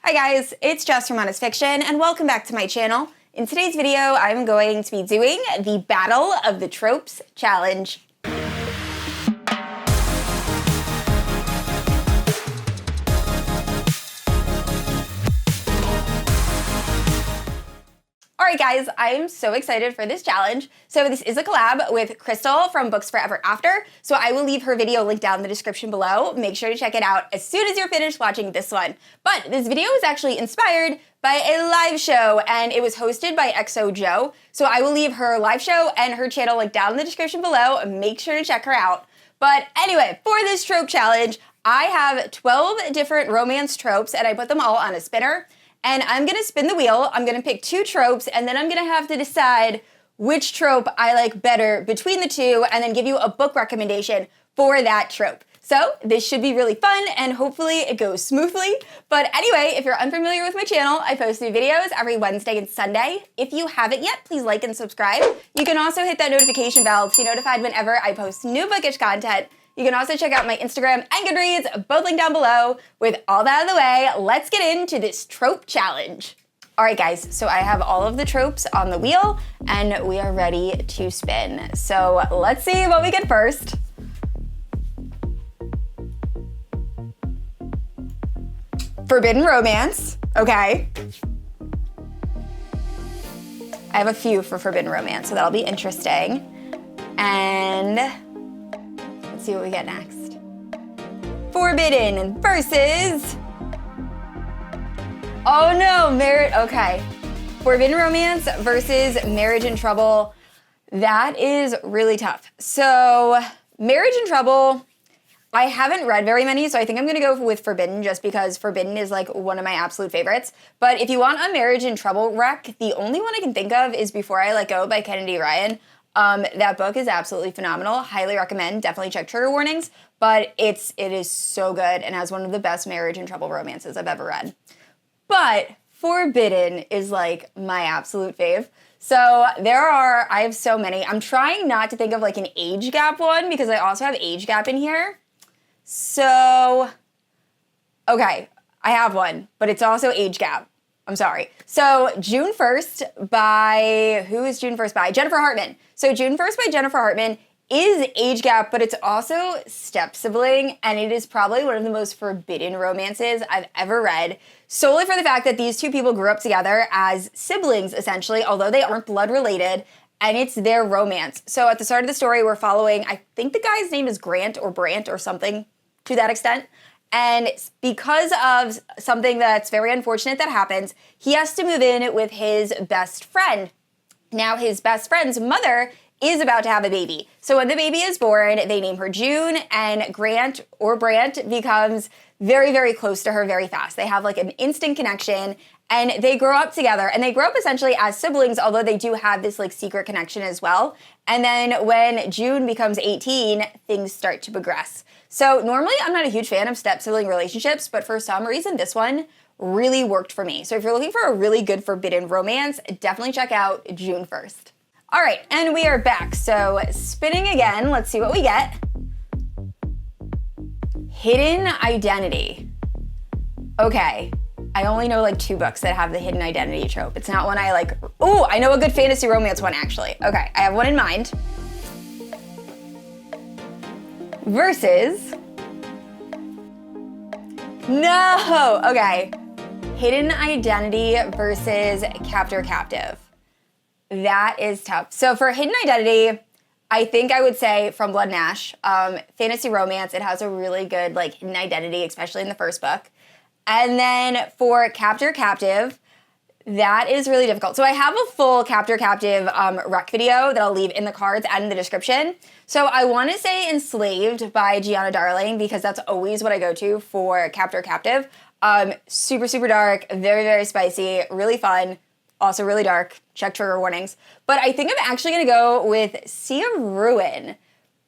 Hi guys, it's Jess from Honest Fiction, and welcome back to my channel. In today's video, I'm going to be doing the Battle of the Tropes challenge. Alright guys, I am so excited for this challenge. So this is a collab with Crystal from Books Forever After, so I will leave her video linked down in the description below. Make sure to check it out as soon as you're finished watching this one. But this video is actually inspired by a live show, and it was hosted by XO Joe. So I will leave her live show and her channel linked down in the description below. Make sure to check her out. But anyway, for this trope challenge, I have 12 different romance tropes, and I put them all on a spinner. And I'm gonna spin the wheel, I'm gonna pick 2 tropes, and then I'm gonna have to decide which trope I like better between the two, and then give you a book recommendation for that trope. So this should be really fun, and hopefully it goes smoothly. But anyway, if you're unfamiliar with my channel, I post new videos every Wednesday and Sunday. If you haven't yet, please like and subscribe. You can also hit that notification bell to be notified whenever I post new bookish content. You can also check out my Instagram and Goodreads, both linked down below. With all that out of the way, let's get into this trope challenge. All right, guys, so I have all of the tropes on the wheel, and we are ready to spin. So let's see what we get first. Forbidden romance, okay. I have a few for forbidden romance, so that'll be interesting. And let's see what we get next. Forbidden versus, oh no, okay. Forbidden romance versus Marriage in Trouble. That is really tough. So Marriage in Trouble, I haven't read very many, so I think I'm gonna go with Forbidden just because Forbidden is like one of my absolute favorites. But if you want a Marriage in Trouble rec, the only one I can think of is Before I Let Go by Kennedy Ryan. That book is absolutely phenomenal. Highly recommend. Definitely check trigger warnings, but it is so good and has one of the best Marriage in Trouble romances I've ever read. But Forbidden is like my absolute fave. So I have so many. I'm trying not to think of like an age gap one because I also have age gap in here. So, okay, I have one, but it's also age gap. I'm sorry. So June 1st by, who is June 1st by? Jennifer Hartman. So June 1st by Jennifer Hartman is age gap, but it's also step sibling, and it is probably one of the most forbidden romances I've ever read, solely for the fact that these two people grew up together as siblings, essentially, although they aren't blood related, and it's their romance. So at the start of the story, we're following, I think the guy's name is Grant or Brant or something to that extent. And because of something that's very unfortunate that happens, he has to move in with his best friend. Now, his best friend's mother is about to have a baby. So when the baby is born, they name her June, and Grant or Brant becomes very, very close to her very fast. They have like an instant connection, and they grow up together, and they grow up essentially as siblings, although they do have this like secret connection as well. And then when June becomes 18, things start to progress. So normally I'm not a huge fan of step-sibling relationships, but for some reason this one really worked for me. So if you're looking for a really good forbidden romance, definitely check out June 1st. All right, and we are back. So spinning again, let's see what we get. Hidden Identity. Okay, I only know like 2 books that have the hidden identity trope. It's not one I like. Oh, I know a good fantasy romance one actually. Okay, I have one in mind. Versus, no, okay. Hidden Identity versus Captor Captive. That is tough. So for Hidden Identity, I think I would say From Blood and Ash. Fantasy romance, it has a really good like hidden identity, especially in the first book. And then for Captor Captive, that is really difficult. So I have a full Captor Captive rec video that I'll leave in the cards and in the description. So I want to say Enslaved by Gianna Darling because that's always what I go to for Captor Captive. Super, super dark, very, very spicy, really fun, also really dark. Check trigger warnings. But I think I'm actually going to go with Sea of Ruin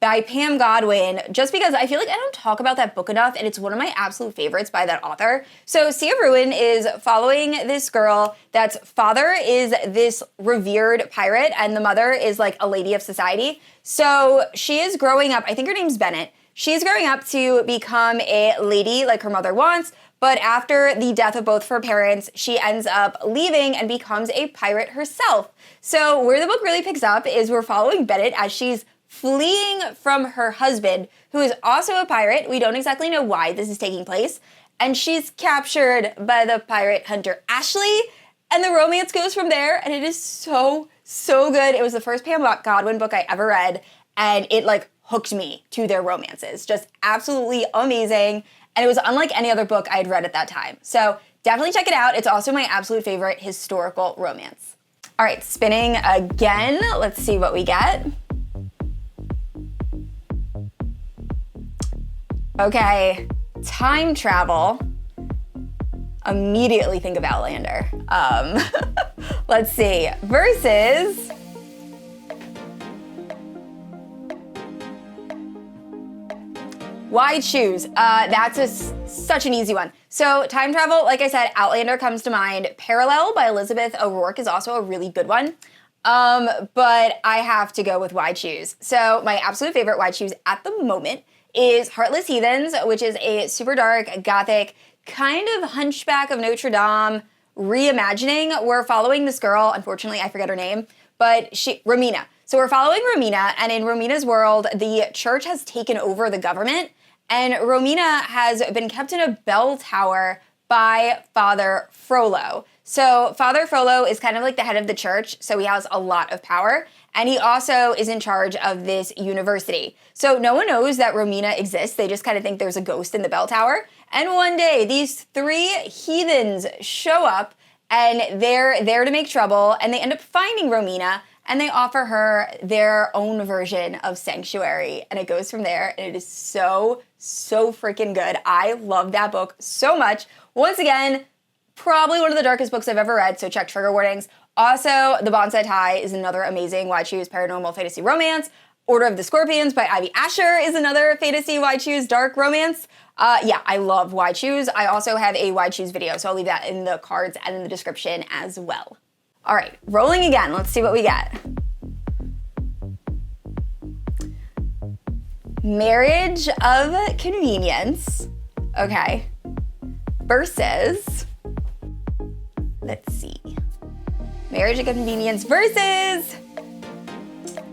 by Pam Godwin, just because I feel like I don't talk about that book enough, and it's one of my absolute favorites by that author. So Sea of Ruin is following this girl that's father is this revered pirate, and the mother is like a lady of society. So she is growing up, I think her name's Bennett. She's growing up to become a lady like her mother wants, but after the death of both of her parents, she ends up leaving and becomes a pirate herself. So where the book really picks up is we're following Bennett as she's fleeing from her husband, who is also a pirate. We don't exactly know why this is taking place. And she's captured by the pirate hunter Ashley, and the romance goes from there, and it is so, so good. It was the first Pam Godwin book I ever read, and it like hooked me to their romances. Just absolutely amazing, and it was unlike any other book I had read at that time. So definitely check it out. It's also my absolute favorite historical romance. All right, spinning again. Let's see what we get. Okay, time travel. Immediately think of Outlander. Let's see. Versus why choose? That's such an easy one. So time travel, like I said, Outlander comes to mind. Parallel by Elizabeth O'Rourke is also a really good one. But I have to go with Why Choose. So my absolute favorite Why Choose at the moment is Heartless Heathens, which is a super dark, gothic, kind of Hunchback of Notre Dame reimagining. We're following this girl, unfortunately I forget her name, but Romina. So we're following Romina, and in Romina's world, the church has taken over the government, and Romina has been kept in a bell tower by Father Frollo. So Father Frollo is kind of like the head of the church, so he has a lot of power, and he also is in charge of this university. So no one knows that Romina exists. They just kind of think there's a ghost in the bell tower. And one day, these three heathens show up, and they're there to make trouble, and they end up finding Romina, and they offer her their own version of Sanctuary, and it goes from there, and it is so, so freaking good. I love that book so much. Once again, probably one of the darkest books I've ever read, so check trigger warnings. Also, The Bonsai Tie is another amazing Why Choose paranormal fantasy romance. Order of the Scorpions by Ivy Asher is another fantasy Why Choose dark romance. Yeah, I love Why Choose. I also have a Why Choose video, so I'll leave that in the cards and in the description as well. All right, rolling again. Let's see what we get. Marriage of Convenience, okay, versus, let's see, Marriage of Convenience versus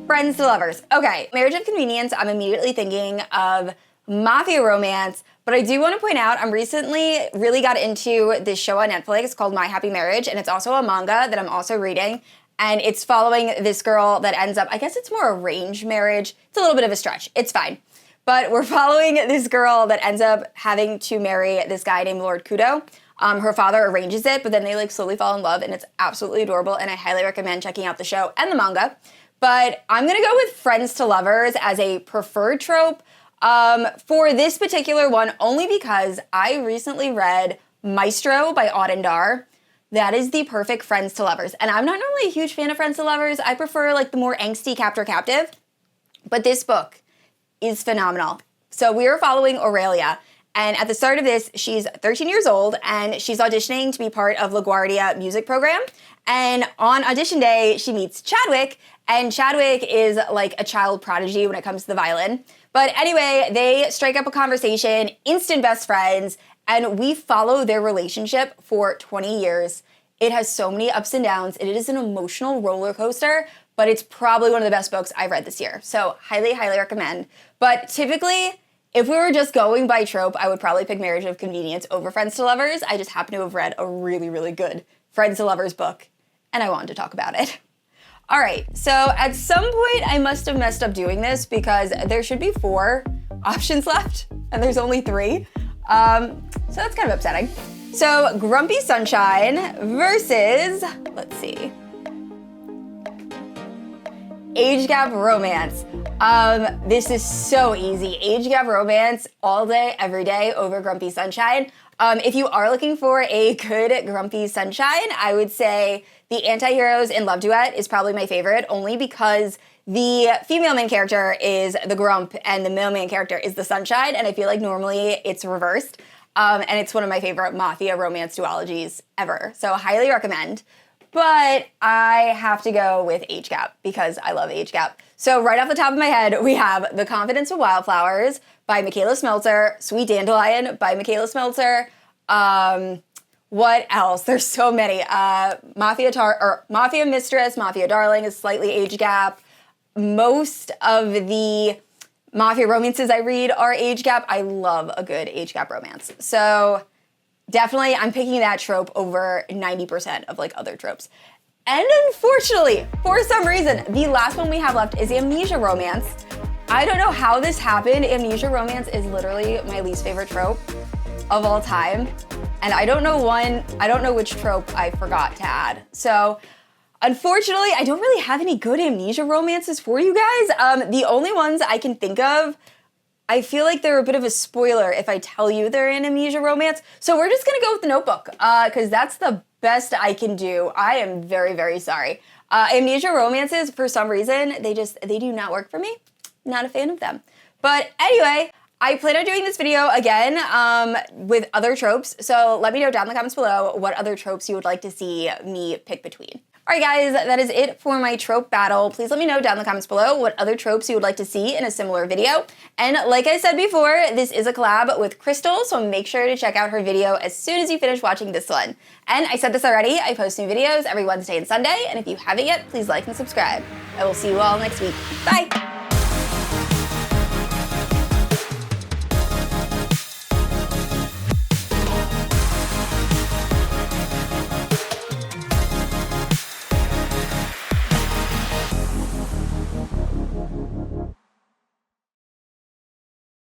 Friends to Lovers. Okay, Marriage of Convenience, I'm immediately thinking of mafia romance, but I do want to point out, I'm recently really got into this show on Netflix called My Happy Marriage, and it's also a manga that I'm also reading, and it's following this girl that ends up, I guess it's more arranged marriage. It's a little bit of a stretch. It's fine. But we're following this girl that ends up having to marry this guy named Lord Kudo. Her father arranges it, but then they like slowly fall in love, and it's absolutely adorable, and I highly recommend checking out the show and the manga. But I'm gonna go with Friends to Lovers as a preferred trope for this particular one, only because I recently read Maestro by Audendar. That is the perfect Friends to Lovers. And I'm not normally a huge fan of Friends to Lovers. I prefer like the more angsty Captor Captive. But this book is phenomenal. So we are following Aurelia. And at the start of this, she's 13 years old and she's auditioning to be part of LaGuardia music program. And on audition day, she meets Chadwick, and Chadwick is like a child prodigy when it comes to the violin. But anyway, they strike up a conversation, instant best friends, and we follow their relationship for 20 years. It has so many ups and downs. It is an emotional roller coaster, but it's probably one of the best books I've read this year. So highly, highly recommend. But typically, if we were just going by trope, I would probably pick Marriage of Convenience over Friends to Lovers. I just happen to have read a really, really good Friends to Lovers book, and I wanted to talk about it. All right, so at some point I must have messed up doing this because there should be 4 options left, and there's only 3. So that's kind of upsetting. So Grumpy Sunshine versus, let's see, Age Gap Romance. This is so easy. Age Gap Romance all day, every day over Grumpy Sunshine. If you are looking for a good Grumpy Sunshine, I would say the Anti-Heroes in Love Duet is probably my favorite, only because the female main character is the grump and the male main character is the sunshine, and I feel like normally it's reversed. And it's one of my favorite mafia romance duologies ever, so highly recommend. But I have to go with Age Gap because I love Age Gap. So right off the top of my head, we have The Confidence of Wildflowers by Michaela Smeltzer, Sweet Dandelion by Michaela Smeltzer. What else? There's so many. Mafia Mistress, Mafia Darling is slightly age gap. Most of the Mafia romances I read are age gap. I love a good age gap romance. So definitely I'm picking that trope over 90% of like other tropes. And unfortunately, for some reason, the last one we have left is Amnesia romance. I don't know how this happened. Amnesia romance is literally my least favorite trope of all time. And I don't know which trope I forgot to add. So unfortunately, I don't really have any good Amnesia romances for you guys. The only ones I can think of, I feel like they're a bit of a spoiler if I tell you they're an Amnesia romance. So we're just gonna go with The Notebook, because that's the best I can do. I am very, very sorry. Amnesia romances, for some reason, they do not work for me. Not a fan of them. But anyway, I plan on doing this video again with other tropes, so let me know down in the comments below what other tropes you would like to see me pick between. Alright guys, that is it for my trope battle. Please let me know down in the comments below what other tropes you would like to see in a similar video. And like I said before, this is a collab with Crystal, so make sure to check out her video as soon as you finish watching this one. And I said this already, I post new videos every Wednesday and Sunday, and if you haven't yet, please like and subscribe. I will see you all next week. Bye!